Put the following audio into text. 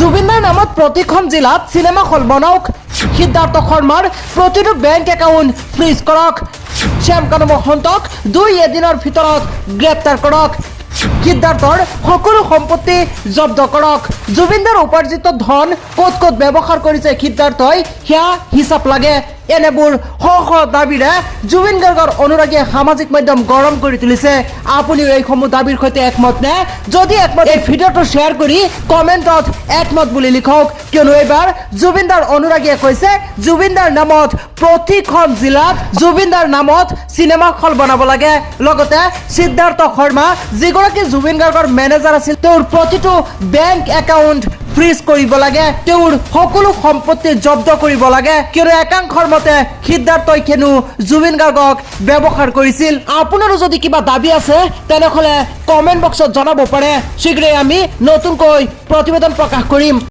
জুবিনদাৰ নামত প্ৰতিখন জিলাত চিনেমা হল বনাওক, সিদ্ধাৰ্থ শৰ্মাৰ প্ৰতিটো বেংক একাউণ্ট ফ্ৰিজ কৰক, শ্যামকানু মহন্তক 2 এদিনৰ ভিতৰত গ্ৰেপ্তাৰ কৰক, সিদ্ধাৰ্থৰ সকলো সম্পত্তি জব্দ কৰক, জুবিনদাৰ উপাৰ্জিত ধন ক'ত ক'ত ব্যৱহাৰ কৰিছে সিদ্ধাৰ্থই সেয়া হিচাপ লাগে। এনেবোৰ শ দাবীৰে জুবিন গাৰ্গৰ অনুৰাগীয়ে সামাজিক মাধ্যম গৰম কৰি তুলিছে। আপুনিও এইসমূহ দাবীৰ সৈতে একমত নে? যদি একমত এই ভিডিঅ'টো শ্বেয়াৰ কৰি কমেণ্টত একমত বুলি লিখক, কিয়নো এইবাৰ জুবিনদাৰ অনুৰাগীয়ে কৈছে জুবিনদাৰ নামত প্ৰতিখন জিলাত জুবিনদাৰ নামত চিনেমা হল বনাব লাগে। লগতে সিদ্ধাৰ্থ শৰ্মা যিগৰাকী জুবিন গাৰ্গৰ মেনেজাৰ আছিল তেওঁৰ প্ৰতিটো বেংক একাউণ্ট ফ্ৰিজ কৰিব লাগে, তেওঁৰ সকলো সম্পত্তি জব্দ কৰিব লাগে, কিয়নো একাংশৰ মতে সিদ্ধাৰ্থই হেনো জুবিন গাৰ্গক ব্যৱহাৰ কৰিছিল। আপোনাৰো যদি কিবা দাবী আছে তেনেহ'লে কমেণ্ট বক্সত জনাব পাৰে। শীঘ্ৰেই আমি নতুনকৈ প্ৰতিবেদন প্ৰকাশ কৰিম।